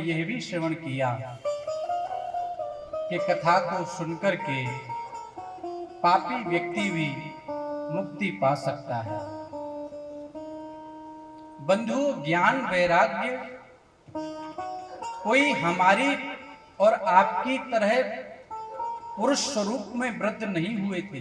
यह भी श्रवण किया कि कथा को सुनकर के पापी व्यक्ति भी मुक्ति पा सकता है। बंधु, ज्ञान वैराग्य कोई हमारी और आपकी तरह पुरुष स्वरूप में वृद्ध नहीं हुए थे।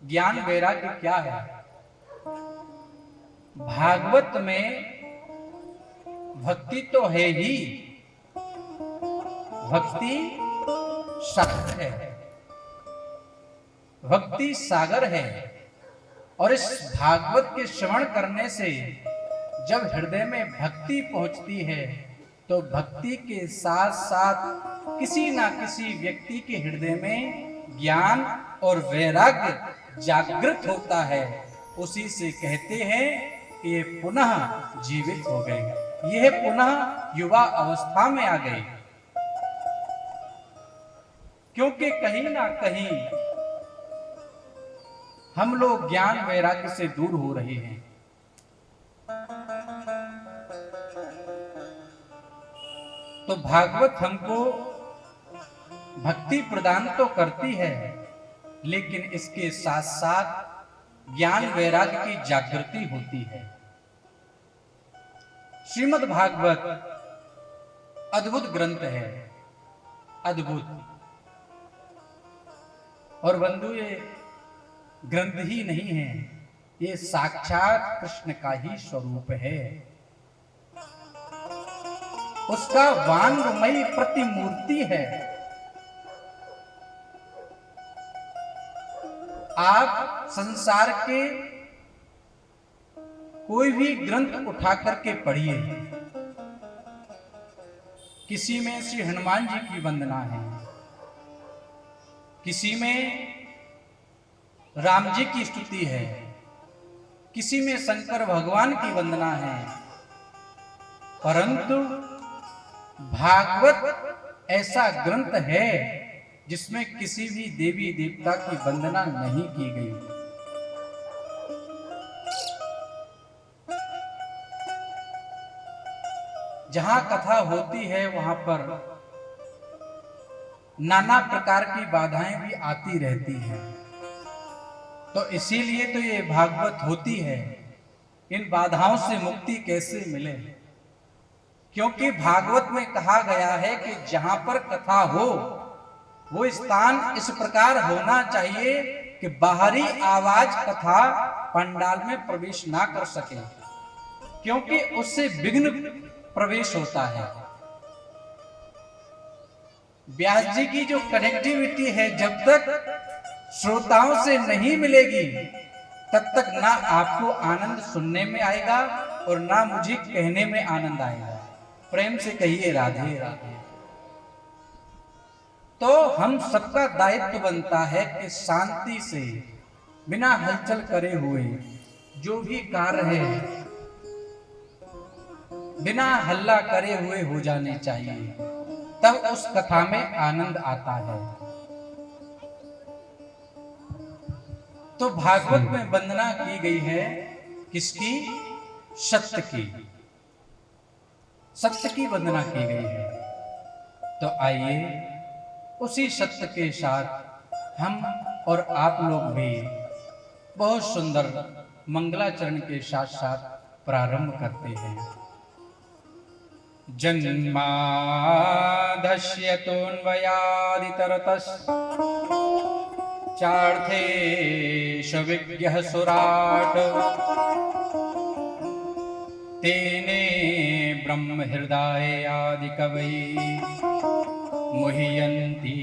ज्ञान वैराग्य क्या है? भागवत में भक्ति तो है ही, भक्ति सागर है, भक्ति सागर है। और इस भागवत के श्रवण करने से जब हृदय में भक्ति पहुंचती है तो भक्ति के साथ साथ किसी ना किसी व्यक्ति के हृदय में ज्ञान और वैराग्य जागृत होता है। उसी से कहते हैं कि ये पुनः जीवित हो गए, यह पुनः युवा अवस्था में आ गए। क्योंकि कहीं ना कहीं हम लोग ज्ञान वैराग्य से दूर हो रहे हैं। तो भागवत हमको भक्ति प्रदान तो करती है, लेकिन इसके साथ साथ ज्ञान वैराग्य की जागृति होती है। श्रीमद् भागवत अद्भुत ग्रंथ है, अद्भुत। और बंधु, ये ग्रंथ ही नहीं है, ये साक्षात कृष्ण का ही स्वरूप है। उसका वांगमयी प्रतिमूर्ति है। आप संसार के कोई भी ग्रंथ उठा करके पढ़िए, किसी में श्री हनुमान जी की वंदना है, किसी में राम जी की स्तुति है, किसी में शंकर भगवान की वंदना है। परंतु भागवत ऐसा ग्रंथ है जिसमें किसी भी देवी देवता की वंदना नहीं की गई। जहां कथा होती है वहां पर नाना प्रकार की बाधाएं भी आती रहती हैं। तो इसीलिए तो ये भागवत होती है। इन बाधाओं से मुक्ति कैसे मिले? क्योंकि भागवत में कहा गया है कि जहां पर कथा हो वो स्थान इस प्रकार होना चाहिए कि बाहरी आवाज कथा पंडाल में प्रवेश ना कर सके, क्योंकि उससे विघ्न प्रवेश होता है। व्यास जी की जो कनेक्टिविटी है जब तक श्रोताओं से नहीं मिलेगी तब तक ना आपको आनंद सुनने में आएगा और ना मुझे कहने में आनंद आएगा। प्रेम से कहिए राधे राधे। तो हम सबका दायित्व बनता है कि शांति से बिना हलचल करे हुए जो भी कार्य है बिना हल्ला करे हुए हो जाने चाहिए, तब उस कथा में आनंद आता है। तो भागवत में वंदना की गई है किसकी? सत्य की, सत्य की वंदना की गई है। तो आइए उसी सत्य के साथ हम और आप लोग भी बहुत सुंदर मंगलाचरण के साथ साथ प्रारंभ करते हैं। जन्माद्यस्यतोऽन्वयादितरतश्च चार्थेषु विज्ञः सुराट् तेने ब्रह्म हृदय आदि कवये मुह्यन्ति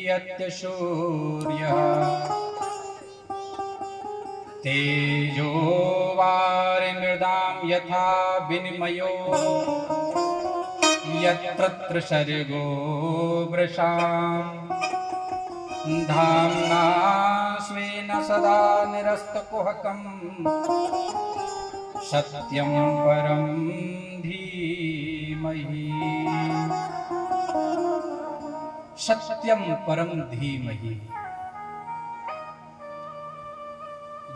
यत् सूर्यः तेजो वारिमृदां यथा विनिमयो यत्र सर्गो वृषाम् धाम्ना स्वेन सदा निरस्तकुहकम् सत्यं परं धीमहि। सत्यं परम धीमहि।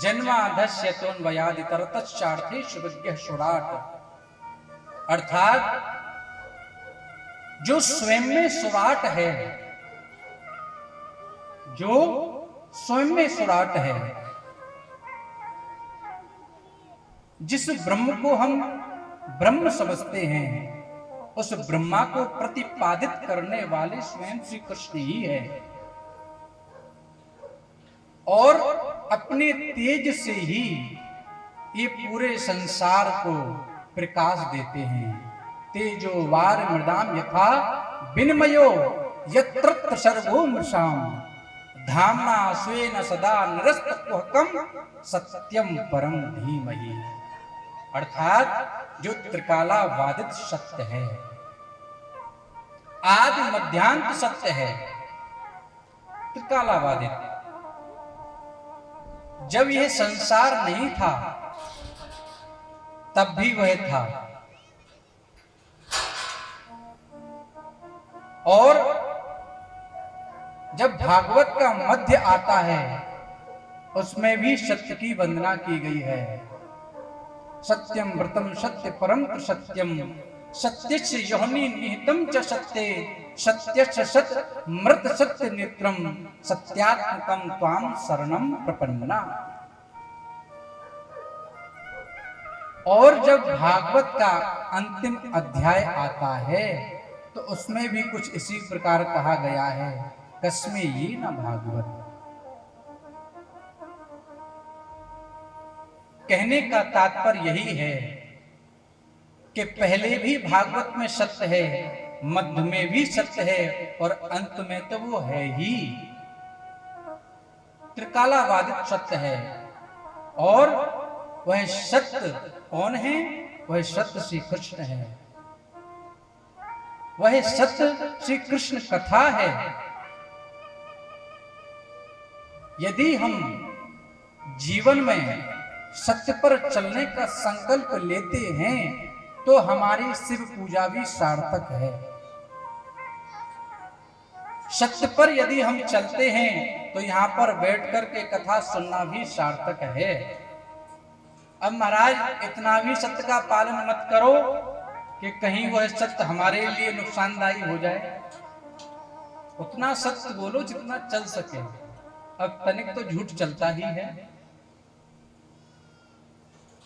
जन्माद्यस्यतोऽन्वयादितरतश्चार्थेषु विज्ञः सुराट्। अर्थात जो स्वयं में सुराट है, जो स्वयं में सुराट है, जिस ब्रह्म को हम ब्रह्म समझते हैं, उस ब्रह्मा को प्रतिपादित करने वाले स्वयं श्री कृष्ण ही है, और अपने तेज से ही ये पूरे संसार को प्रकाश देते हैं। तेजो वार मृदाम यथा विनिमयो यत्र सर्वो मृषाम धामना स्वेन सदा निरस्तकुहकम सत्यम परम धीमहि। अर्थात जो त्रिकालावादित सत्य है, आदि मध्यांत सत्य है, त्रिकालावादित। जब यह संसार नहीं था तब भी वह था, और जब भागवत का मध्य आता है उसमें भी सत्य की वंदना की गई है। सत्यम व्रतम सत्य परम सत्यम सत्यस्य योनि निहितम च सत्ये सत्यस्य सत मृत सत्य नेत्रम सत्यात्मकम त्वाम शरणम प्रपन्ना। और जब भागवत का अंतिम अध्याय आता है तो उसमें भी कुछ इसी प्रकार कहा गया है, कस्मे ये न भागवत। कहने का तात्पर्य यही है कि पहले भी भागवत में सत्य है, मध्य में भी सत्य है, और अंत में तो वो है ही। त्रिकालावादित सत्य है, और वह सत्य कौन है? वह सत्य श्री कृष्ण है, वह सत्य श्री कृष्ण कथा है। यदि हम जीवन में सत्य पर चलने का संकल्प लेते हैं तो हमारी शिव पूजा भी सार्थक है। सत्य पर यदि हम चलते हैं तो यहां पर बैठकर के कथा सुनना भी सार्थक है। अब महाराज इतना भी सत्य का पालन मत करो कि कहीं वह सत्य हमारे लिए नुकसानदायी हो जाए। उतना सत्य बोलो जितना चल सके। अब तनिक तो झूठ चलता ही है,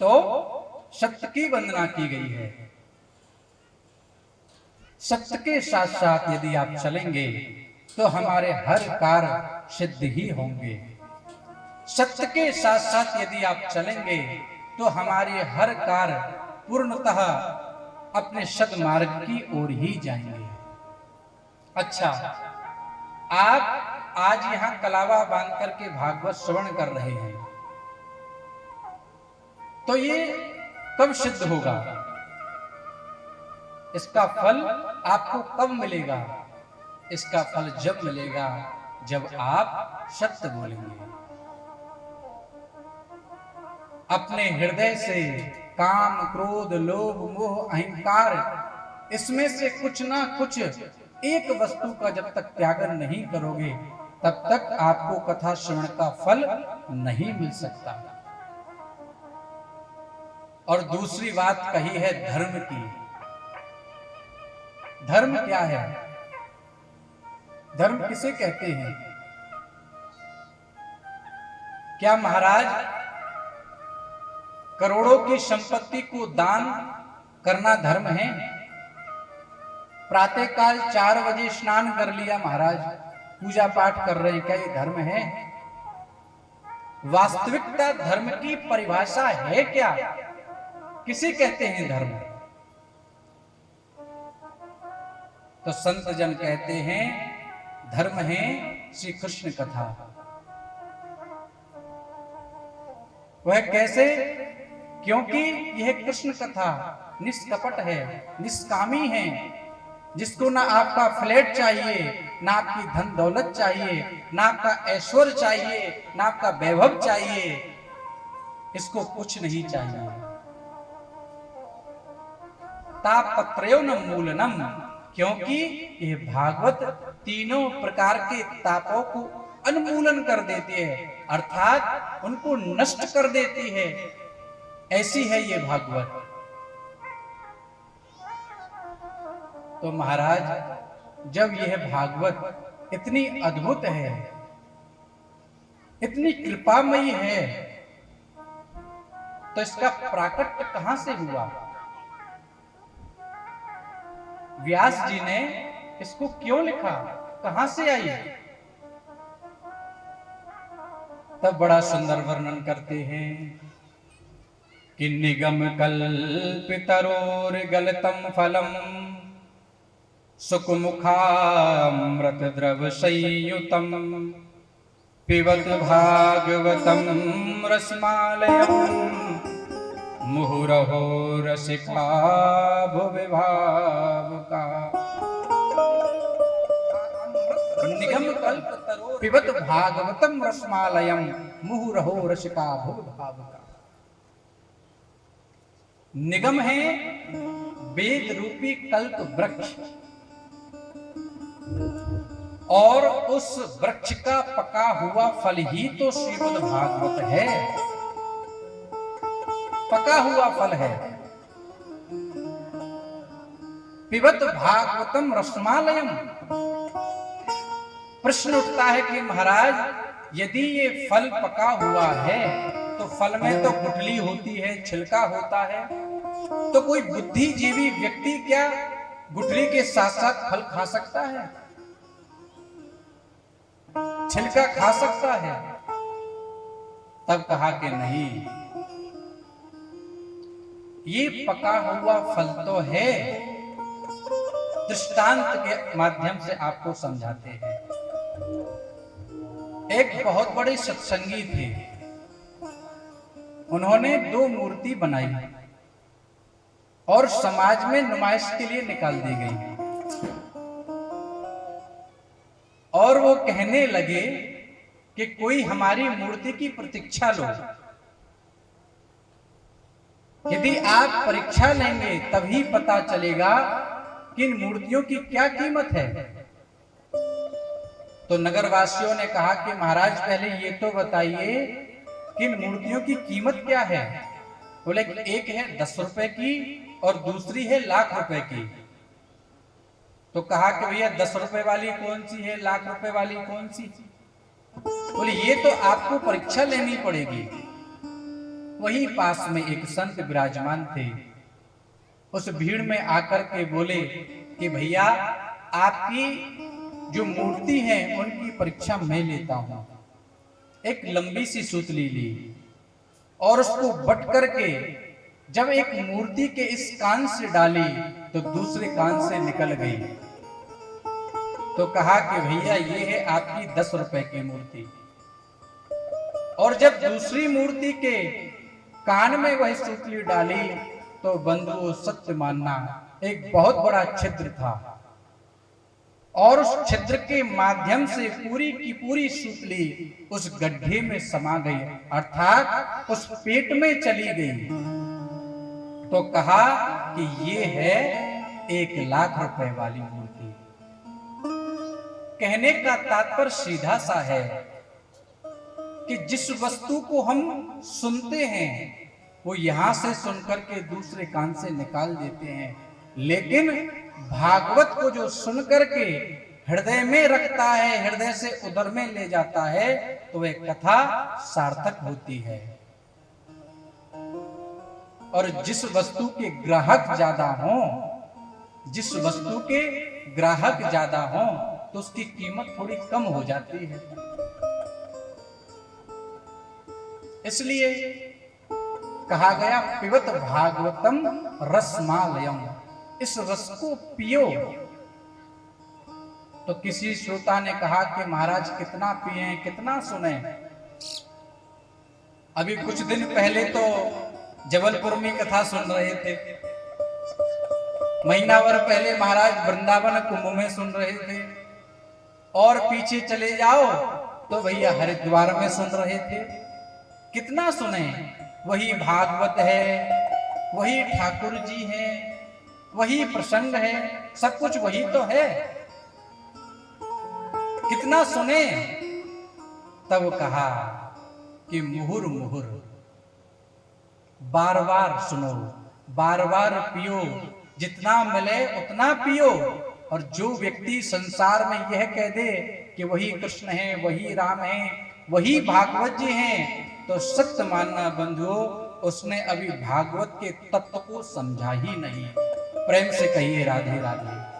तो सत्य की वंदना की गई है। सत्य के साथ साथ यदि आप चलेंगे तो हमारे हर कार्य सिद्ध ही होंगे। सत्य के साथ साथ यदि आप चलेंगे तो हमारे हर कार्य पूर्णतः अपने सद्मार्ग की ओर ही जाएंगे। अच्छा, आप आज यहां कलावा बांध करके भागवत श्रवण कर रहे हैं, तो ये कब सिद्ध होगा? इसका फल आपको कब मिलेगा? इसका फल जब मिलेगा जब आप सत्य बोलेंगे। अपने हृदय से काम, क्रोध, लोभ, मोह, अहंकार, इसमें से कुछ ना कुछ एक वस्तु का जब तक त्याग नहीं करोगे तब तक आपको कथा श्रवण का फल नहीं मिल सकता। और दूसरी बात कही है धर्म की। धर्म क्या है? धर्म किसे कहते हैं? क्या महाराज करोड़ों की संपत्ति को दान करना धर्म है? प्रातःकाल 4 बजे स्नान कर लिया महाराज, पूजा पाठ कर रहे हैं, क्या ये धर्म है? वास्तविकता धर्म की परिभाषा है क्या? किसे कहते हैं धर्म? तो संत जन कहते हैं धर्म है श्री कृष्ण कथा। वह कैसे? क्योंकि यह कृष्ण कथा निष्कपट है, निष्कामी है, जिसको ना आपका फ्लैट चाहिए, ना आपकी धन दौलत चाहिए, ना आपका ऐश्वर्य चाहिए, ना आपका वैभव चाहिए, इसको कुछ नहीं चाहिए। तापत्रयो न मूलनम, क्योंकि यह भागवत तीनों प्रकार के तापों को उन्मूलन कर देती है, अर्थात उनको नष्ट कर देती है। ऐसी है ये भागवत। तो महाराज जब यह भागवत इतनी अद्भुत है, इतनी कृपामयी है, तो इसका प्राकट्य कहां से हुआ? व्यास जी ने इसको क्यों लिखा, कहां से आई? तब बड़ा सुंदर वर्णन करते हैं कि निगम कल्पितरोर गलतम फलम सुखमुखामृत द्रव संयुतम पिबत भागवतम रसमालयम मुहुरहो रसिका भुविभावका। निगम कल्पतरो पिबत भागवतम रसमालयम मुहुरहो रसिका भुविभावका। निगम है वेद रूपी कल्प वृक्ष, और उस वृक्ष का पका हुआ फल ही तो श्रीमद् भागवत है, पका हुआ फल है। पिबत भागवतम रसमालयम। प्रश्न उठता है कि महाराज यदि ये फल पका हुआ है तो फल में तो गुठली होती है, छिलका होता है, तो कोई बुद्धिजीवी व्यक्ति क्या गुठली के साथ साथ फल खा सकता है? छिलका खा सकता है? तब कहा कि नहीं, ये पका हुआ फल तो है। दृष्टांत के माध्यम से आपको समझाते हैं। एक बहुत बड़े सत्संगी थे, उन्होंने 2 मूर्ति बनाई और समाज में नुमाइश के लिए निकाल दी गई, और वो कहने लगे कि कोई हमारी मूर्ति की प्रतीक्षा लो, यदि आप परीक्षा लेंगे तभी पता चलेगा कि इन मूर्तियों की क्या कीमत है। तो नगरवासियों ने कहा कि महाराज पहले ये तो बताइए कि इन मूर्तियों की कीमत क्या है। बोले एक है 10 रुपए की और दूसरी है लाख रुपए की। तो कहा कि भैया 10 रुपए वाली कौन सी है, लाख रुपए वाली कौन सी? बोले ये तो आपको परीक्षा लेनी पड़ेगी। वही पास में एक संत विराजमान थे, उस भीड़ में आकर के बोले कि भैया आपकी जो मूर्ति है उनकी परीक्षा मैं लेता हूं। एक लंबी सी सूतली ली और उसको बट करके जब एक मूर्ति के इस कान से डाली तो दूसरे कान से निकल गई। तो कहा कि भैया ये है आपकी 10 रुपए की मूर्ति। और जब दूसरी मूर्ति के कान में वह सूतली डाली तो बंधुओं सत्य मानना एक बहुत बड़ा छिद्र था, और उस छिद्र के माध्यम से पूरी की पूरी सूतली उस गड्ढे में समा गई, अर्थात उस पेट में चली गई। तो कहा कि ये है 1 लाख रुपए वाली मूर्ति। कहने का तात्पर्य सीधा सा है कि जिस वस्तु को हम सुनते हैं वो यहां से सुनकर के दूसरे कान से निकाल देते हैं, लेकिन भागवत को जो सुन करके हृदय में रखता है, हृदय से उदर में ले जाता है, तो वह कथा सार्थक होती है। और जिस वस्तु के ग्राहक ज्यादा हो, जिस वस्तु के ग्राहक ज्यादा हो तो उसकी कीमत थोड़ी कम हो जाती है। इसलिए कहा गया पिबत भागवतम रसमालयम, इस रस को पियो। तो किसी श्रोता ने कहा कि महाराज कितना पिए, कितना सुने। अभी कुछ दिन पहले तो जबलपुर में कथा सुन रहे थे, महीना भर पहले महाराज वृंदावन कुंभ में सुन रहे थे, और पीछे चले जाओ तो भैया हरिद्वार में सुन रहे थे। कितना सुने, वही भागवत है, वही ठाकुर जी है, वही प्रसंग है, सब कुछ वही तो है। कितना सुने। तब कहा कि मुहुर मुहुर, बार बार सुनो, बार बार पियो, जितना मिले उतना पियो। और जो व्यक्ति संसार में यह कह दे कि वही कृष्ण है, वही राम है, वही भागवत जी हैं, तो सत्य मानना बंधुओं, उसने अभी भागवत के तत्व को समझा ही नहीं। प्रेम से कहिए राधे राधे।